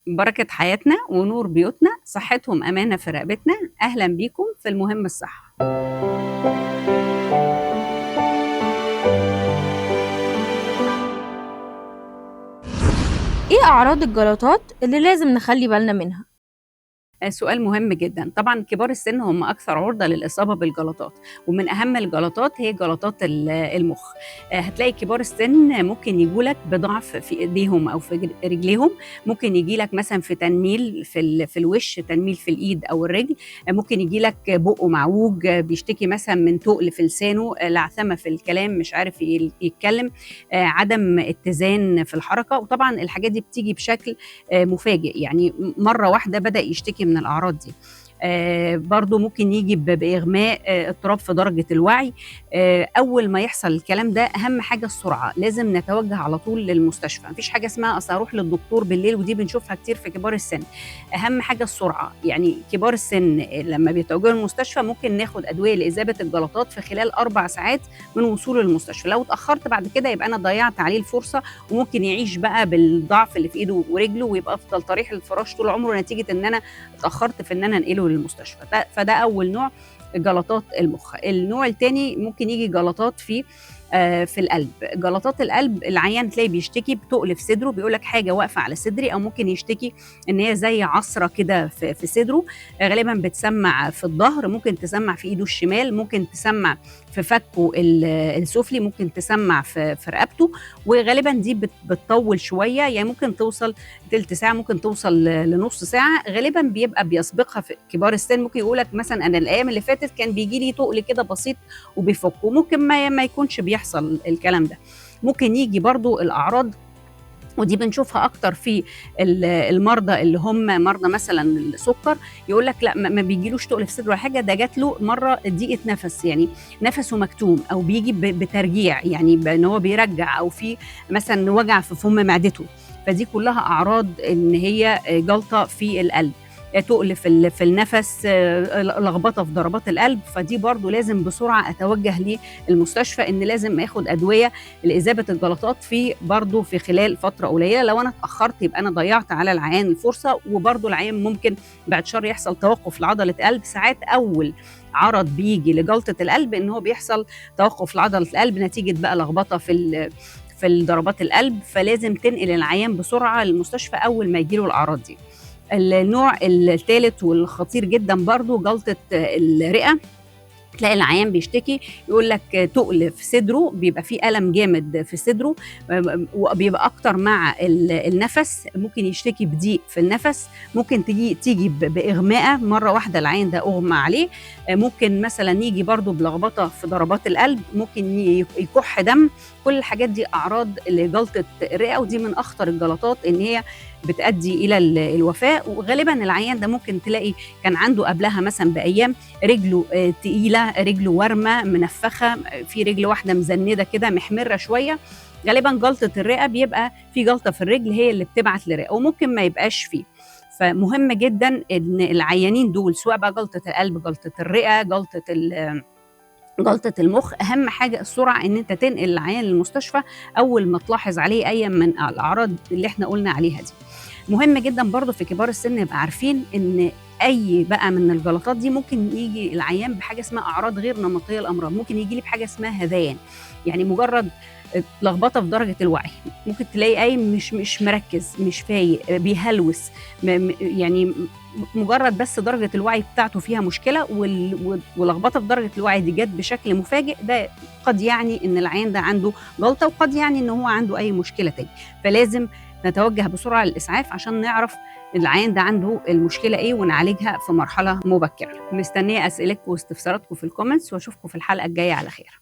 بركة حياتنا ونور بيوتنا، صحتهم أمانة في رقبتنا. أهلا بيكم في المهم الصح. ايه اعراض الجلطات اللي لازم نخلي بالنا منها؟ سؤال مهم جدا. طبعا كبار السن هم أكثر عرضة للإصابة بالجلطات، ومن أهم الجلطات هي جلطات المخ. هتلاقي كبار السن ممكن يجولك بضعف في إيديهم أو في رجليهم، ممكن يجيلك مثلا في تنميل في الوش، تنميل في الإيد أو الرجل. ممكن يجيلك بقه معوج، بيشتكي مثلا من تقل في لسانه، لعثمة في الكلام، مش عارف يتكلم، عدم اتزان في الحركة. وطبعا الحاجات دي بتيجي بشكل مفاجئ، يعني مرة واحدة بدأ يشتكي من الأعراض دي. برضو ممكن يجي بإغماء، اضطراب في درجة الوعي. أول ما يحصل الكلام ده أهم حاجة السرعة، لازم نتوجه على طول للمستشفى. مفيش حاجة اسمها أصل أروح للدكتور بالليل، ودي بنشوفها كتير في كبار السن. أهم حاجة السرعة، يعني كبار السن لما بيتوجهوا للمستشفى ممكن ناخد أدوية لإذابة الجلطات في خلال 4 ساعات من وصوله للمستشفى. لو اتأخرت بعد كده يبقى أنا ضيعت عليه الفرصة، وممكن يعيش بقى بالضعف اللي في إيده ورجله، ويبقى أفضل طريح الفراش طول عمره نتيجة إن أنا اتأخرت في إن أنا أنقله للمستشفى. فده أول نوع، جلطات المخ. النوع الثاني ممكن يجي جلطات في القلب. جلطات القلب العيان تلاقي بيشتكي بتقل في صدره، بيقول لك حاجه واقفه على صدري، او ممكن يشتكي ان هي زي عصره كده في صدره. غالبا بتسمع في الظهر، ممكن تسمع في ايده الشمال، ممكن تسمع في فكه السفلي، ممكن تسمع في رقبته. وغالبا دي بتطول شويه، يعني ممكن توصل تلت ساعه، ممكن توصل لنص ساعه. غالبا بيبقى بيسبقها في كبار السن. ممكن يقول لك مثلا انا الايام اللي فاتت كان بيجي لي تقل كده بسيط وبيفك، وممكن ما يكونش بيحصل الكلام ده. ممكن يجي برضو الاعراض، ودي بنشوفها اكتر في المرضى اللي هم مرضى مثلا السكر. يقول لك لا، ما بيجيلوش تقل في صدره ولا حاجه، ده جات له مره ضيقه نفس، يعني نفسه مكتوم، او بيجي بترجيع، يعني ان هو بيرجع، او في مثلا وجع في فم معدته. فدي كلها اعراض ان هي جلطه في القلب، تقل في النفس، لخبطه في ضربات القلب. فدي برضو لازم بسرعه اتوجه للمستشفى، ان لازم اخد ادويه لاذابه الجلطات برضو في خلال فتره قليله. لو انا اتاخرت يبقى انا ضيعت على العيان الفرصه، وبرضو العيان ممكن بعد شهر يحصل توقف لعضله قلب. ساعات اول عرض بيجي لجلطه القلب ان هو بيحصل توقف لعضله القلب نتيجه بقى لخبطه في ضربات القلب، فلازم تنقل العيان بسرعه للمستشفى اول ما يجيله الاعراض دي. النوع الثالث والخطير جدا برضو جلطه الرئه. تلاقي العيان بيشتكي، يقول لك تقل في صدره، بيبقى فيه ألم جامد في صدره، وبيبقى أكتر مع النفس. ممكن يشتكي بضيق في النفس، ممكن تيجي بإغماء مرة واحدة، العيان ده أغمى عليه. ممكن مثلا يجي برضو بلخبطة في ضربات القلب، ممكن يكح دم. كل الحاجات دي أعراض لجلطة الرئة، ودي من أخطر الجلطات، إن هي بتؤدي إلى الوفاة. وغالبا العيان ده ممكن تلاقي كان عنده قبلها مثلا بأيام رجله تقيله، رجله ورمه منفخه، في رجل واحده مزنده كده محمره شويه. غالبا جلطه الرئه بيبقى في جلطه في الرجل هي اللي بتبعت للرئه، وممكن ما يبقاش فيه. فمهم جدا ان العيانين دول، سواء بقى جلطه القلب، جلطه الرئه، جلطه المخ، اهم حاجه السرعه، ان انت تنقل العيان للمستشفى اول ما تلاحظ عليه اي من الاعراض اللي احنا قلنا عليها دي. مهم جدا برضو في كبار السن يبقى عارفين ان اي بقى من الجلطات دي ممكن يجي العيان بحاجه اسمها اعراض غير نمطيه الامراض. ممكن يجي لي بحاجه اسمها هذيان، يعني مجرد لخبطه في درجه الوعي. ممكن تلاقي قايم مش مركز، مش فايق، بيهلوس، يعني مجرد بس درجه الوعي بتاعته فيها مشكله، ولخبطه في درجه الوعي دي جت بشكل مفاجئ، ده قد يعني ان العيان ده عنده جلطه، وقد يعني ان هو عنده اي مشكله تاني. فلازم نتوجه بسرعه للاسعاف عشان نعرف العيان ده عنده المشكله ايه، ونعالجها في مرحله مبكره. مستنيه اسئلتكم واستفساراتكم في الكومنتس، واشوفكم في الحلقه الجايه على خير.